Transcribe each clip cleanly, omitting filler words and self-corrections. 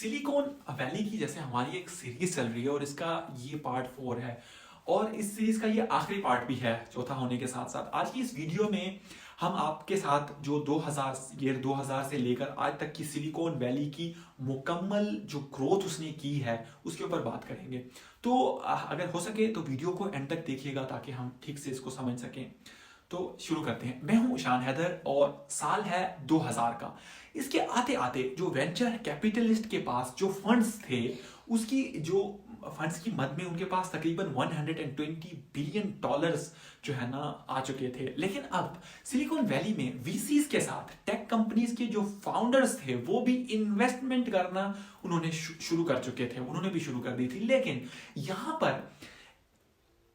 Silicon valley की जैसे हमारी एक सीरीज चल रही है और इसका ये पार्ट 4 है और इस सीरीज का ये आखिरी पार्ट भी है चौथा होने के साथ साथ आज की इस वीडियो में हम आपके साथ जो 2000 से लेकर आज तक की सिलिकॉन वैली की मुकम्मल जो ग्रोथ उसने की है उसके ऊपर बात करेंगे। तो अगर हो सके तो वीडियो को एंड तक देखिएगा ताकि हम ठीक से इसको समझ सकें। तो शुरू करते हैं। मैं हूं ईशान हैदर और साल है 2000 का। इसके आते आते जो वेंचर कैपिटलिस्ट के पास जो फंड्स थे उसकी जो फंड्स की मद में उनके पास तकरीबन 120 बिलियन डॉलर्स जो है ना आ चुके थे। लेकिन अब सिलिकॉन वैली में वीसीज के साथ टेक कंपनीज के जो फाउंडर्स थे वो भी इन्वेस्टमेंट करना उन्होंने शुरू कर चुके थे, उन्होंने भी शुरू कर दी थी। लेकिन यहां पर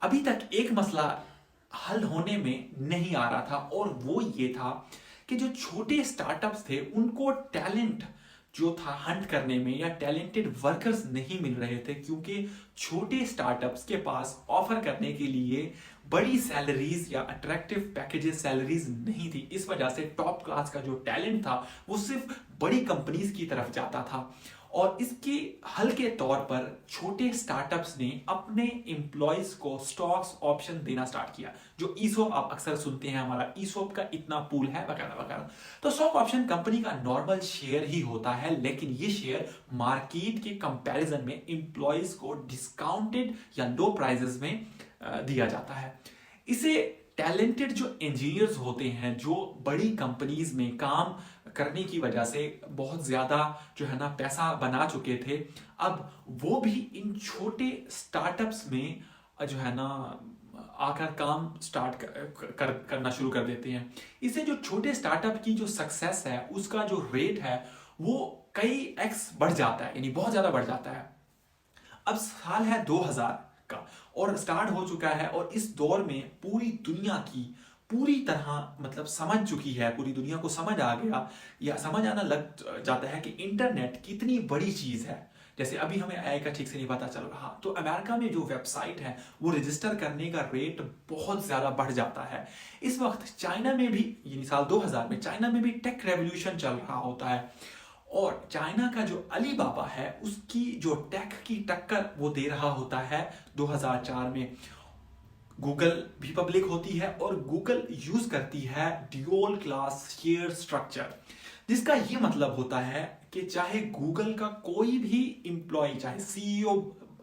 अभी तक एक मसला हल होने में नहीं आ रहा था और वो ये था कि जो छोटे स्टार्टअप्स थे उनको टैलेंट जो था हंट करने में या टैलेंटेड वर्कर्स नहीं मिल रहे थे, क्योंकि छोटे स्टार्टअप्स के पास ऑफर करने के लिए बड़ी सैलरीज या अट्रैक्टिव पैकेजेस सैलरीज नहीं थी। इस वजह से टॉप क्लास का जो टैलेंट था वो सिर्फ बड़ी कंपनीज की तरफ जाता था और इसके हल के तौर पर छोटे स्टार्टअप्स ने अपने एम्प्लॉयज को स्टॉक्स ऑप्शन देना स्टार्ट किया। जो ईसोप आप अक्सर सुनते हैं, हमारा ईसोप का इतना पूल है वगैरह वगैरह। तो स्टॉक ऑप्शन कंपनी का नॉर्मल शेयर ही होता है, लेकिन ये शेयर मार्केट के कंपैरिजन में एम्प्लॉयज को डिस्काउंटेड या लो प्राइजेस में दिया जाता है। इसे टैलेंटेड जो इंजीनियर्स होते हैं जो बड़ी कंपनीज में काम करने की वजह से बहुत ज्यादा जो है ना पैसा बना चुके थे, अब वो भी इन छोटे स्टार्टअप्स में जो है ना आकर काम स्टार्ट करना शुरू कर देते हैं। इससे जो छोटे स्टार्टअप की जो सक्सेस है उसका जो रेट है वो कई एक्स बढ़ जाता है, यानी बहुत ज्यादा बढ़ जाता है। अब साल है 2000 का और स्टार्ट हो चुका है और इस दौर में पूरी दुनिया की पूरी तरह मतलब समझ चुकी है, पूरी दुनिया को समझ आ गया या समझ आना लग जाता है कि इंटरनेट कितनी बड़ी चीज है। जैसे अभी हमें एआई का ठीक से नहीं पता चल रहा, तो अमेरिका में जो वेबसाइट है वो रजिस्टर करने का रेट बहुत ज्यादा बढ़ जाता है। इस वक्त चाइना में भी, यानी साल 2000 में चाइना में भी टेक रेवोल्यूशन चल रहा होता है और चाइना का जो अलीबाबा है उसकी जो टेक की टक्कर वो दे रहा होता है 2004 में। गूगल भी पब्लिक होती है और गूगल यूज करती है ड्यूअल क्लास शेयर स्ट्रक्चर, जिसका ये मतलब होता है कि चाहे गूगल का कोई भी इंप्लॉय, चाहे सीईओ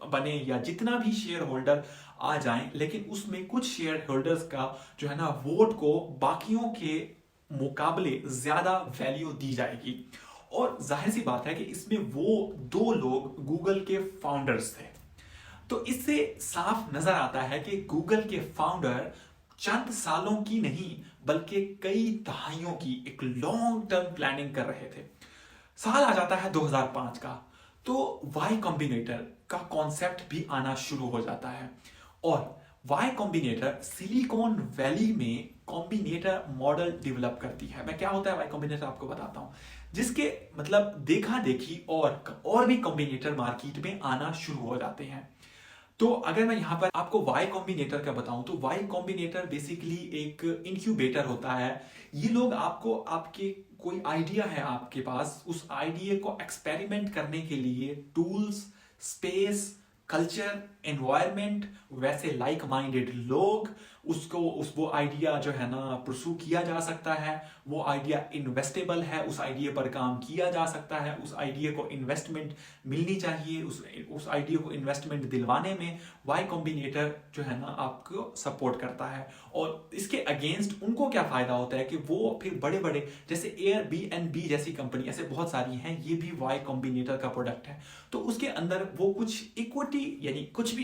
बने या जितना भी शेयर होल्डर आ जाएं, लेकिन उसमें कुछ शेयर होल्डर्स का जो है ना वोट को बाकियों के मुकाबले ज्यादा वैल्यू दी जाएगी। और जाहिर सी बात है कि इसमें वो दो लोग गूगल के फाउंडर्स थे। तो इससे साफ नजर आता है कि गूगल के फाउंडर चंद सालों की नहीं बल्कि कई दहाइयों की एक लॉन्ग टर्म प्लानिंग कर रहे थे। साल आ जाता है 2005 का, तो वाई कॉम्बिनेटर का कॉन्सेप्ट भी आना शुरू हो जाता है और वाई कॉम्बिनेटर सिलिकॉन वैली में कॉम्बिनेटर मॉडल डेवलप करती है। मैं क्या होता है वाई कॉम्बिनेटर आपको बताता हूं, जिसके मतलब देखा देखी और भी कॉम्बिनेटर मार्केट में आना शुरू हो जाते हैं। तो अगर मैं यहां पर आपको वाई कॉम्बिनेटर का बताऊं तो वाई कॉम्बिनेटर बेसिकली एक इंक्यूबेटर होता है। ये लोग आपको आपके कोई आइडिया है आपके पास, उस आइडिया को एक्सपेरिमेंट करने के लिए टूल्स, स्पेस, कल्चर, एनवायरमेंट, वैसे लाइक माइंडेड लोग, उसको वो आइडिया जो है ना परसू किया जा सकता है, वो आइडिया इन्वेस्टेबल है, उस आइडिया पर काम किया जा सकता है, उस आइडिया को इन्वेस्टमेंट मिलनी चाहिए, उस आइडिया को इन्वेस्टमेंट दिलवाने में वाई कॉम्बिनेटर जो है ना आपको सपोर्ट करता है। और इसके अगेंस्ट उनको क्या फायदा होता है कि वो फिर बड़े बड़े जैसे एयरबीएनबी जैसी कंपनी, ऐसे बहुत सारी हैं, ये भी वाई कॉम्बिनेटर का प्रोडक्ट है। तो उसके अंदर वो कुछ इक्विटी यानी कुछ भी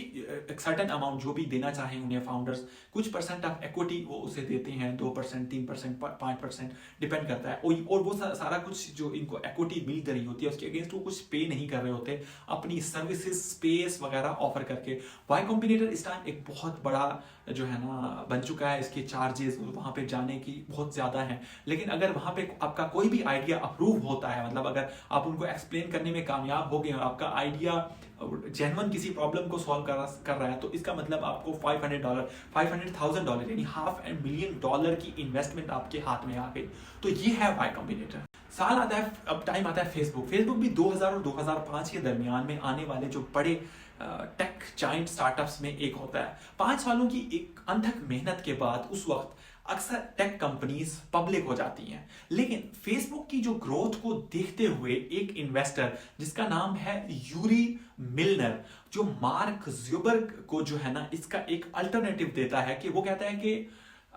एक सर्टेन अमाउंट जो भी देना चाहें उन्हें फाउंडर्स, कुछ परसेंट ऑफ इक्विटी वो उसे देते हैं, 2%, 3%, 5%, डिपेंड करता है। और वो सारा कुछ जो इनको इक्विटी मिल रही होती है उसके अगेंस्ट वो कुछ पे नहीं कर रहे होते, अपनी सर्विसेज, स्पेस वगैरह ऑफर करके। वाई कॉम्बिनेटर इस टाइम एक बहुत बड़ा जो है ना बन चुका है, इसके चार्जेस वहां पे जाने की बहुत ज्यादा है। लेकिन अगर वहां पे आपका कोई भी आइडिया अप्रूव होता है, मतलब अगर आप उनको एक्सप्लेन करने में कामयाब हो गए और आपका आइडिया जेन्युइन किसी प्रॉब्लम को सॉल्व कर रहा है, तो इसका मतलब आपको $500,000 यानी $500,000 की इन्वेस्टमेंट आपके हाथ में आ गई। तो ये है वाई कॉम्बिनेटर। साल आता है, अब टाइम आता है फेसबुक भी 2000 और 2005 के दरमियान में आने वाले जो बड़े टेक जाइंट स्टार्टअप्स में एक होता है। 5 सालों की एक अनथक मेहनत के बाद उस वक्त अक्सर टेक कंपनीज पब्लिक हो जाती हैं, लेकिन फेसबुक की जो ग्रोथ को देखते हुए एक इन्वेस्टर जिसका नाम है यूरी मिलनर, जो मार्क ज़ुकरबर्ग को जो है ना इसका एक अल्टरनेटिव देता है, कि वो कहता है कि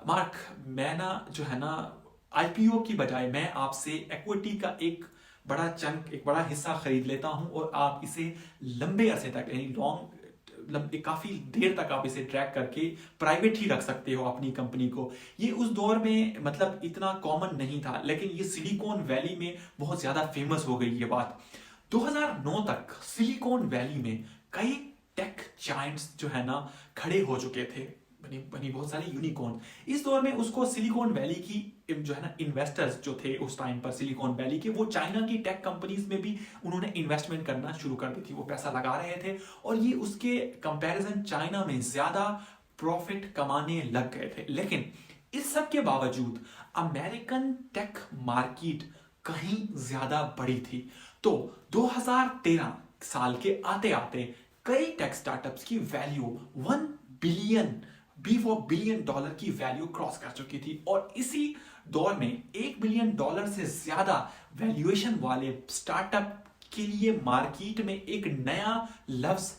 मार्क, मैं ना जो है ना आईपीओ की बजाय मैं आपसे इक्विटी का एक बड़ा चंक, एक बड़ा हिस्सा खरीद लेता हूं और आप इसे लंबे अरसे तक, यानी काफी देर तक आप इसे ट्रैक करके प्राइवेट ही रख सकते हो अपनी कंपनी को। ये उस दौर में मतलब इतना कॉमन नहीं था, लेकिन ये सिलिकॉन वैली में बहुत ज्यादा फेमस हो गई ये बात। 2009 तक सिलिकॉन वैली में कई टेक जायंट्स जो है ना खड़े हो चुके थे, बनी बहुत सारे यूनिकॉर्न। इस दौर में उसको सिलिकॉन वैली की जो है ना इन्वेस्टर्स जो थे उस टाइम पर सिलिकॉन वैली के, वो चाइना की टेक कंपनीज में भी उन्होंने इन्वेस्टमेंट करना शुरू कर दी थी, वो पैसा लगा रहे थे और ये उसके कंपैरिजन चाइना में ज्यादा प्रॉफिट कमाने लग गए थे। लेकिन इस सब के बावजूद अमेरिकन टेक मार्केट कहीं ज्यादा बड़ी थी। तो 2013 साल के आते आते कई टेक स्टार्टअप्स की वैल्यू $1 बिलियन की वैल्यू क्रॉस कर चुकी थी और इसी दौर में $1 बिलियन से ज्यादा वैल्यूएशन वाले स्टार्टअप के लिए मार्केट में एक नया लफ्ज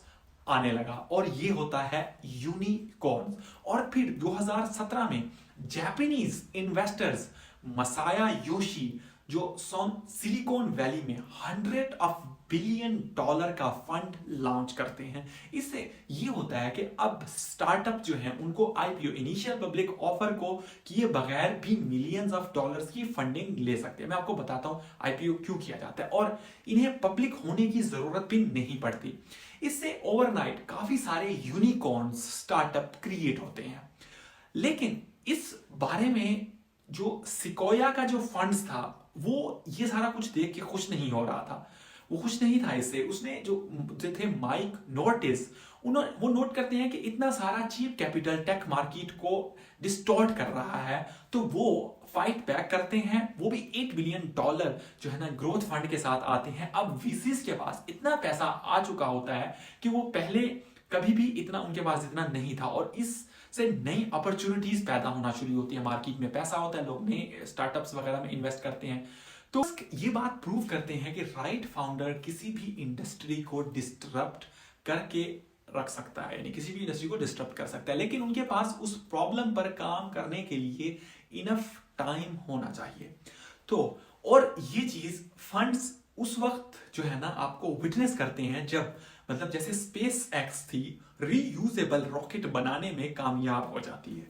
आने लगा और ये होता है यूनिकॉर्न। और फिर 2017 में जापानीज इन्वेस्टर्स मसाया योशी जो सिलिकॉन वैली में $100 बिलियन का फंड लॉन्च करते हैं। इससे ये होता है कि अब स्टार्टअप जो है उनको आईपीओ, इनिशियल पब्लिक ऑफर को किए बगैर भी मिलियंस ऑफ डॉलर्स की फंडिंग ले सकते हैं। मैं आपको बताता हूं आईपीओ क्यों किया जाता है और इन्हें पब्लिक होने की जरूरत भी नहीं पड़ती। इससे ओवरनाइट काफी सारे यूनिकॉर्न्स स्टार्टअप क्रिएट होते हैं। लेकिन इस बारे में जो सिकोया का जो फंड्स था वो ये सारा कुछ देख के खुश नहीं हो रहा था, वो खुश नहीं था इससे। उसने जो थे माइक नोटिस, वो नोट करते हैं कि इतना सारा चीप कैपिटल टेक मार्केट को डिस्टॉर्ट कर रहा है, तो वो फाइट बैक करते हैं। वो भी $8 बिलियन जो है ना ग्रोथ फंड के साथ आते हैं। अब वीसीज के पास इतना पैसा आ चुका होता है कि वो पहले कभी भी इतना उनके पास इतना नहीं था और इस से नई अपॉर्चुनिटीज पैदा होना शुरू होती है। मार्केट में पैसा होता है, लोग नए स्टार्टअप्स वगैरह में इन्वेस्ट करते हैं। तो ये बात प्रूव करते हैं कि राइट फाउंडर किसी भी इंडस्ट्री को डिस्टरप्ट करके रख सकता है, यानी किसी भी इंडस्ट्री को डिस्टरप्ट कर सकता है, लेकिन उनके पास उस प्रॉब्लम पर काम करने के लिए इनफ टाइम होना चाहिए। तो और ये चीज फंड्स उस वक्त जो है ना आपको विटनेस करते हैं जब मतलब जैसे स्पेस एक्स थी रीयूजेबल रॉकेट बनाने में कामयाब हो जाती है।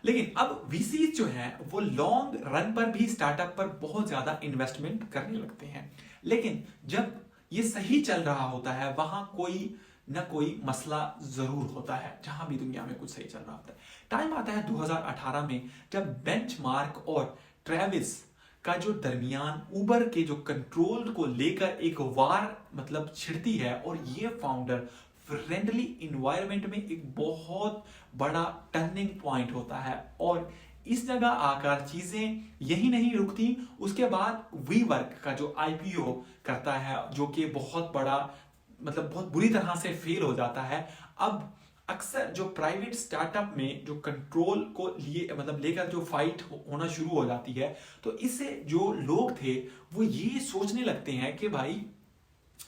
लेकिन अब वीसी जो है वो लॉन्ग रन पर भी स्टार्टअप पर बहुत ज्यादा इन्वेस्टमेंट करने लगते हैं, लेकिन जब ये सही चल रहा होता है वहां कोई ना कोई मसला जरूर होता है। जहां भी दुनिया में कुछ सही चल रहा होता है, टाइम आता है 2018 में जब बेंचमार्क और ट्रेविस का जो दरमियान उबर के जो कंट्रोल को लेकर एक वार मतलब छिड़ती है और ये फाउंडर फ्रेंडली इन्वायरमेंट में एक बहुत बड़ा टर्निंग पॉइंट होता है। और इस जगह आकर चीजें यही नहीं रुकती, उसके बाद वीवर्क का जो आईपीओ करता है जो कि बहुत बड़ा मतलब बहुत बुरी तरह से फेल हो जाता है। अब अक्सर जो प्राइवेट स्टार्टअप में जो कंट्रोल को लिए मतलब लेकर जो फाइट होना शुरू हो जाती है, तो इससे जो लोग थे वो ये सोचने लगते हैं कि भाई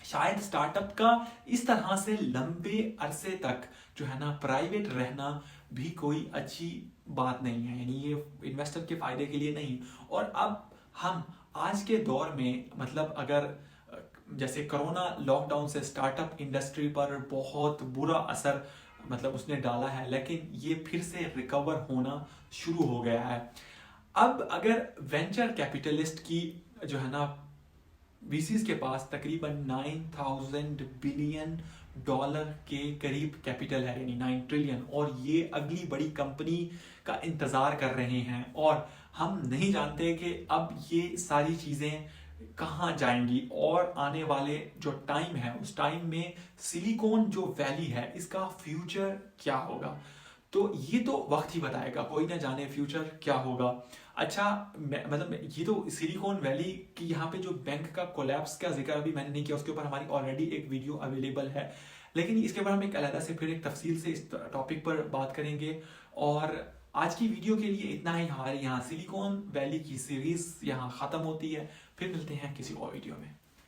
शायद स्टार्टअप का इस तरह से लंबे अरसे तक जो है ना प्राइवेट रहना भी कोई अच्छी बात नहीं है, यानी ये इन्वेस्टर के फायदे के लिए नहीं। और अब हम आज के दौर में मतलब अगर जैसे कोरोना लॉकडाउन से स्टार्टअप इंडस्ट्री पर बहुत बुरा असर मतलब उसने डाला है, लेकिन ये फिर से रिकवर होना शुरू हो गया है। अब अगर वेंचर कैपिटलिस्ट की जो है ना वीसीज के पास तकरीबन $9,000 बिलियन के करीब कैपिटल है, यानी 9 ट्रिलियन, और ये अगली बड़ी कंपनी का इंतजार कर रहे हैं और हम नहीं जानते कि अब ये सारी चीजें कहाँ जाएंगी और आने वाले जो टाइम है उस टाइम में सिलिकॉन जो वैली है इसका फ्यूचर क्या होगा। तो ये तो वक्त ही बताएगा, कोई ना जाने फ्यूचर क्या होगा। अच्छा, मतलब ये तो सिलिकॉन वैली की यहाँ पे जो बैंक का कोलैप्स का जिक्र अभी मैंने नहीं किया, उसके ऊपर हमारी ऑलरेडी एक वीडियो अवेलेबल है, लेकिन इसके ऊपर हम एक अलग से फिर एक तफसील से इस टॉपिक पर बात करेंगे। और आज की वीडियो के लिए इतना ही। हमारे यहाँ सिलिकॉन वैली की सीरीज यहाँ ख़त्म होती है, फिर मिलते हैं किसी और वीडियो में।